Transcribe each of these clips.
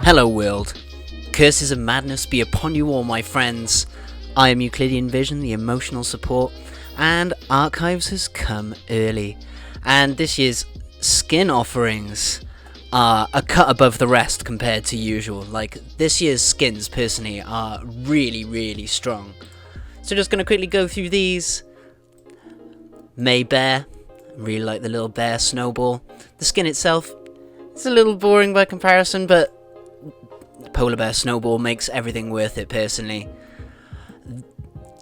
Hello world, curses of madness be upon you all, my friends. I am Euclidean Vision, the emotional support, and Archives has come early. And this year's skin offerings are a cut above the rest compared to usual. Like, this year's skins, personally, are really, really strong. So just going to quickly go through these. May Bear, really like the little bear snowball. The skin itself, it's a little boring by comparison, but Polar Bear Snowball makes everything worth it, personally.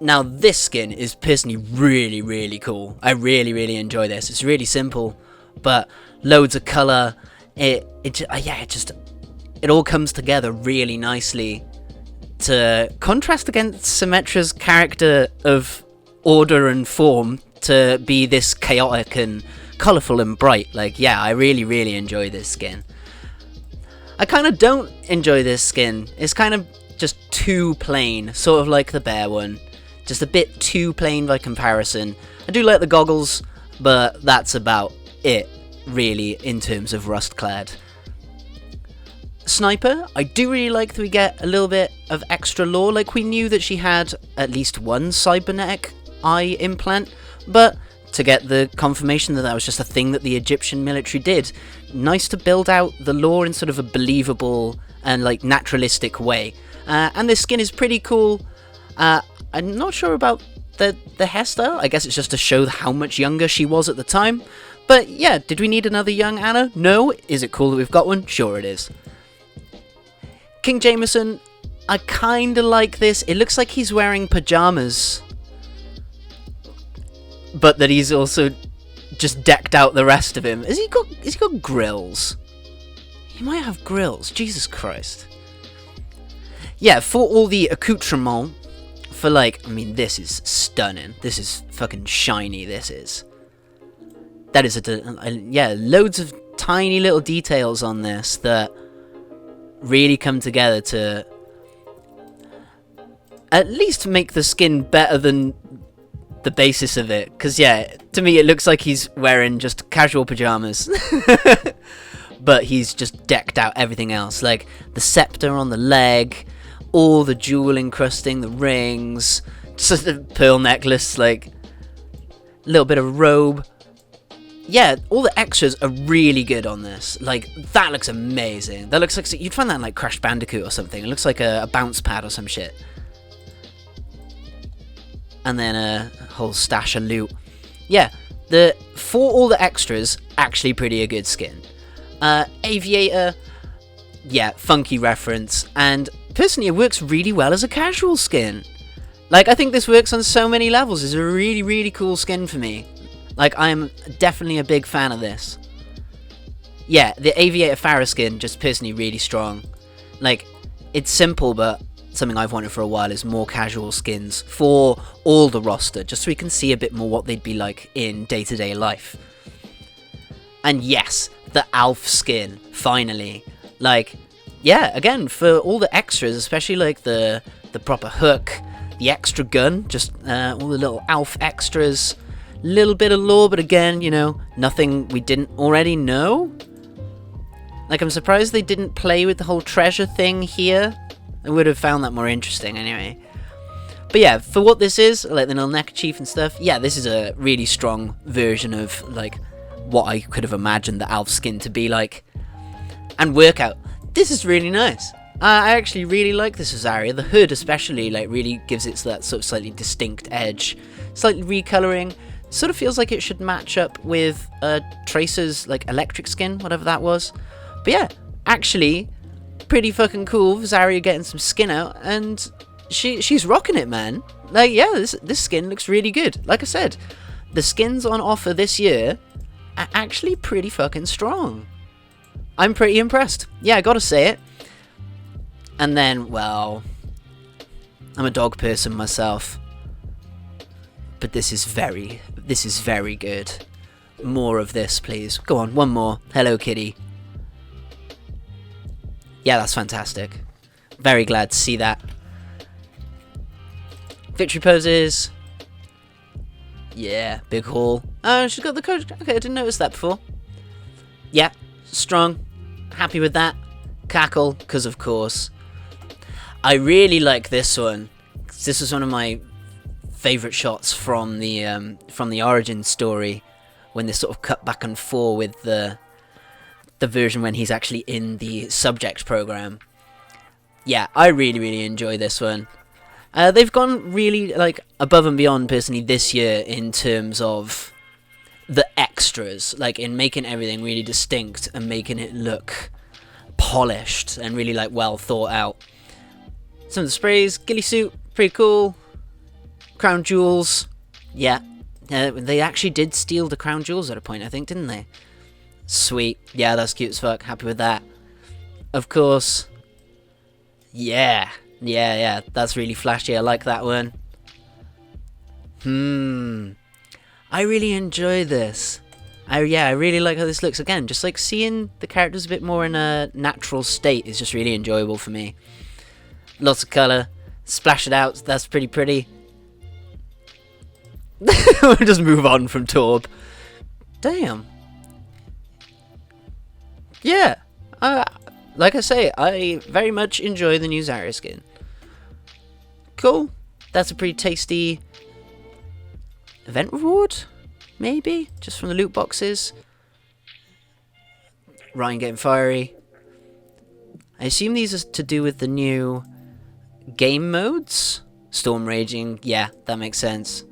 Now, this skin is personally really, really cool. I really, really enjoy this. It's really simple, but loads of colour. It all comes together really nicely to contrast against Symmetra's character of order and form to be this chaotic and colourful and bright. Like, yeah, I really, really enjoy this skin. I kind of don't enjoy this skin. It's kind of just too plain, sort of like the bear one. Just a bit too plain by comparison. I do like the goggles, but that's about it, really, in terms of Rust Clad. Sniper, I do really like that we get a little bit of extra lore. Like, we knew that she had at least one cybernetic eye implant, but to get the confirmation that that was just a thing that the Egyptian military did. Nice to build out the lore in sort of a believable and like naturalistic way. And this skin is pretty cool. I'm not sure about the hairstyle. I guess it's just to show how much younger she was at the time. But yeah, did we need another young Anna? No. Is it cool that we've got one? Sure it is. King Jameson, I kinda like this. It looks like he's wearing pajamas, but that he's also just decked out the rest of him. Has he got grills? He might have grills. Jesus Christ. Yeah, for all the accoutrement, for like, I mean, this is stunning. This is fucking shiny, this is. That is yeah, loads of tiny little details on this that really come together to at least make the skin better than the basis of it, because yeah, to me it looks like he's wearing just casual pajamas but he's just decked out everything else, like the scepter on the leg, all the jewel encrusting the rings, just a pearl necklace, like a little bit of robe. Yeah, all the extras are really good on this. Like, that looks amazing. That looks like you'd find that in like Crash Bandicoot or something. It looks like a bounce pad or some shit. And then a whole stash of loot. Yeah, for all the extras, actually pretty a good skin. Aviator, yeah, funky reference, and personally it works really well as a casual skin. Like, I think this works on so many levels. It's a really, really cool skin for me. Like, I am definitely a big fan of this. Yeah, the Aviator Farah skin, just personally really strong. Like, it's simple, but something I've wanted for a while is more casual skins for all the roster, just so we can see a bit more what they'd be like in day-to-day life. And yes, the Alf skin, finally. Like, yeah, again, for all the extras, especially like the proper hook, the extra gun, just all the little Alf extras, little bit of lore, but again, you know, nothing we didn't already know. Like, I'm surprised they didn't play with the whole treasure thing here. I would have found that more interesting anyway. But yeah, for what this is, like the little neckerchief and stuff, yeah, this is a really strong version of like what I could have imagined the Alf skin to be like. And workout, this is really nice. I actually really like this Zarya. The hood especially like really gives it that sort of slightly distinct edge. Slightly recoloring. Sort of feels like it should match up with Tracer's like electric skin, whatever that was. But yeah, actually pretty fucking cool. Zarya getting some skin out, and she's rocking it, man. Like, yeah, this skin looks really good. Like I said, the skins on offer this year are actually pretty fucking strong. I'm pretty impressed. Yeah, I gotta say it. And then, well, I'm a dog person myself, but this is very good. More of this, please. Go on, one more. Hello, kitty. Yeah, that's fantastic. Very glad to see that. Victory poses. Yeah, big haul. Oh, she's got the coach. Okay, I didn't notice that before. Yeah, strong. Happy with that. Cackle, because of course. I really like this one. This was one of my favourite shots from the origin story, when they sort of cut back and forth with the version when he's actually in the subject program. Yeah, I really enjoy this one. They've gone really like above and beyond personally this year in terms of the extras, like in making everything really distinct and making it look polished and really like well thought out. Some of the sprays, ghillie suit, pretty cool. Crown jewels, yeah. They actually did steal the crown jewels at a point, I think, didn't they? Sweet. Yeah, that's cute as fuck. Happy with that. Of course. Yeah. That's really flashy. I like that one. I really enjoy this. I really like how this looks. Again, just like seeing the characters a bit more in a natural state is just really enjoyable for me. Lots of colour. Splash it out. That's pretty. We'll just move on from Torb. Damn. Yeah. Like I say, I very much enjoy the new Zarya skin. Cool. That's a pretty tasty event reward, maybe? Just from the loot boxes. Ryan getting fiery. I assume these are to do with the new game modes? Storm Raging. Yeah, that makes sense.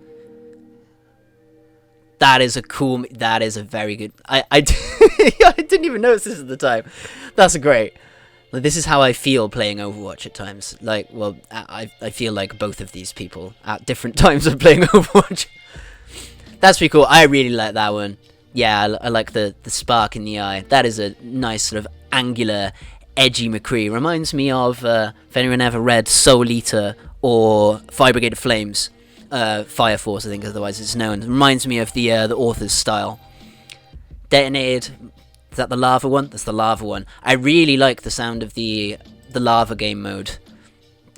That is a cool... That is a very good... I didn't even notice this at the time. That's great. Like, this is how I feel playing Overwatch at times. Like, well, I feel like both of these people at different times of playing Overwatch. That's pretty cool. I really like that one. Yeah, I like the spark in the eye. That is a nice sort of angular, edgy McCree. Reminds me of, if anyone ever read Soul Eater or Fire Brigade of Flames. Fire Force, I think, otherwise it's known. It reminds me of the author's style. Detonated. Is that the lava one? That's the lava one. I really like the sound of the lava game mode.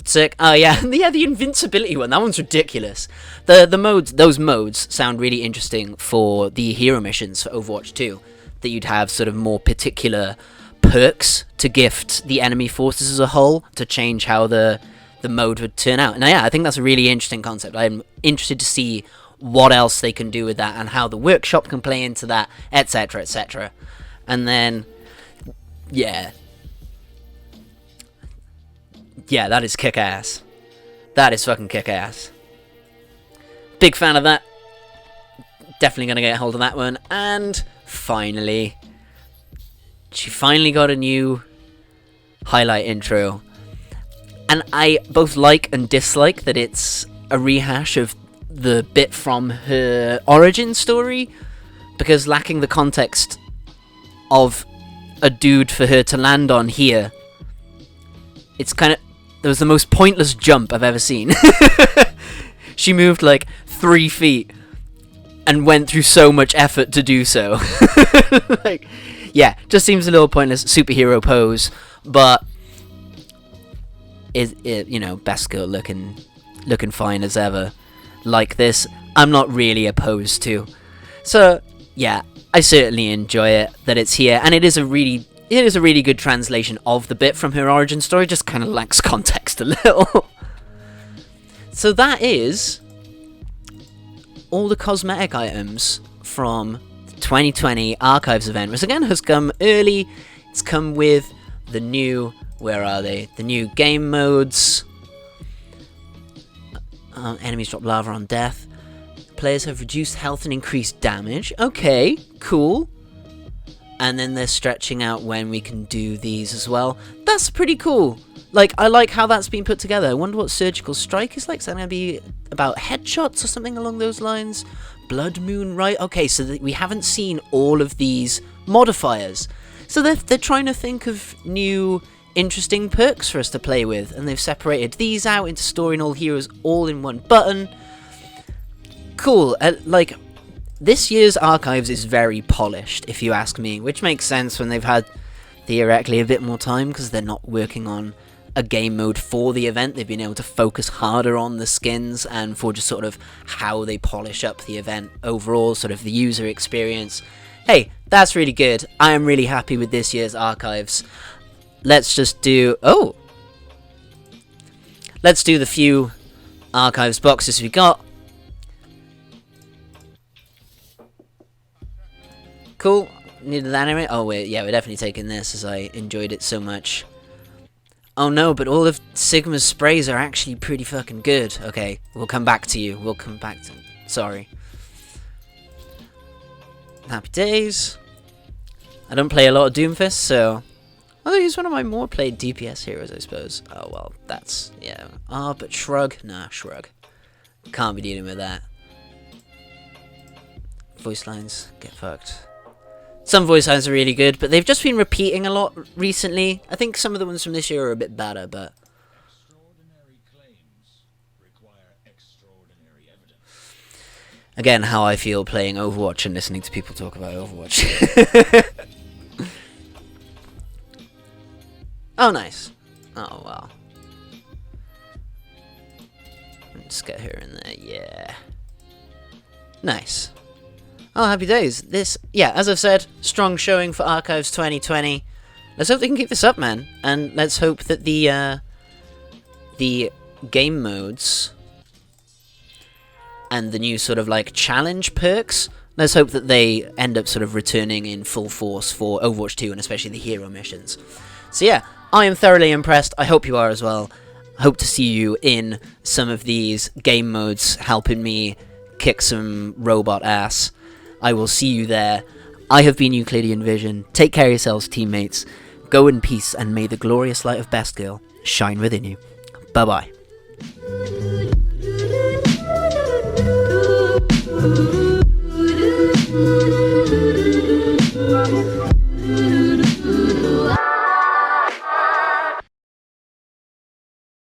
Sick. Oh yeah, the invincibility one. That one's ridiculous. The modes, those modes sound really interesting for the hero missions for Overwatch 2. That you'd have sort of more particular perks to gift the enemy forces as a whole to change how the mode would turn out. And yeah, I think that's a really interesting concept. I'm interested to see what else they can do with that and how the workshop can play into that, etc, etc. And then, yeah, that is kick-ass. That is fucking kick-ass. Big fan of that. Definitely gonna get a hold of that one. And finally, she finally got a new highlight intro. And I both like and dislike that it's a rehash of the bit from her origin story, because lacking the context of a dude for her to land on here, it's kind of... That was the most pointless jump I've ever seen. She moved like 3 feet and went through so much effort to do so. Like, yeah, just seems a little pointless superhero pose, but it you know, best girl looking fine as ever. Like this, I'm not really opposed to. So yeah, I certainly enjoy it that it's here, and it is a really good translation of the bit from her origin story. Just kind of lacks context a little. So that is all the cosmetic items from the 2020 Archives event, which again has come early. It's come with the new... Where are they? The new game modes. Enemies drop lava on death. Players have reduced health and increased damage. Okay, cool. And then they're stretching out when we can do these as well. That's pretty cool. Like, I like how that's been put together. I wonder what Surgical Strike is like. Is that going to be about headshots or something along those lines? Blood Moon, right? Okay, so we haven't seen all of these modifiers. So they're trying to think of new... interesting perks for us to play with, and they've separated these out into story and all heroes all in one button. Cool. Like, this year's Archives is very polished, if you ask me, which makes sense when they've had theoretically a bit more time, because they're not working on a game mode for the event. They've been able to focus harder on the skins and for just sort of how they polish up the event overall, sort of the user experience. hey, that's really good. I am really happy with this year's archives. Let's just do... Oh! Let's do the few archives boxes we got. Cool. Needed that anyway. Oh, wait, yeah, we're definitely taking this as I enjoyed it so much. Oh no, but all of Sigma's sprays are actually pretty fucking good. Okay, we'll come back to you. We'll come back to... Sorry. Happy days. I don't play a lot of Doomfist, so... Although he's one of my more played DPS heroes, I suppose. Oh, well, that's... Yeah. Ah, but Shrug? Nah, Shrug. Can't be dealing with that. Voice lines, get fucked. Some voice lines are really good, but they've just been repeating a lot recently. I think some of the ones from this year are a bit better, but... Extraordinary claims require extraordinary evidence. Again, how I feel playing Overwatch and listening to people talk about Overwatch. Oh, nice. Oh, wow. Let's get her in there, yeah. Nice. Oh, happy days. This, yeah, as I've said, strong showing for Archives 2020. Let's hope they can keep this up, man. And let's hope that the game modes and the new sort of, like, challenge perks, let's hope that they end up sort of returning in full force for Overwatch 2 and especially the hero missions. So, yeah, I am thoroughly impressed. I hope you are as well. I hope to see you in some of these game modes helping me kick some robot ass. I will see you there. I have been Euclidean Vision. Take care of yourselves, teammates. Go in peace, and may the glorious light of Best Girl shine within you. Bye-bye. Ooh.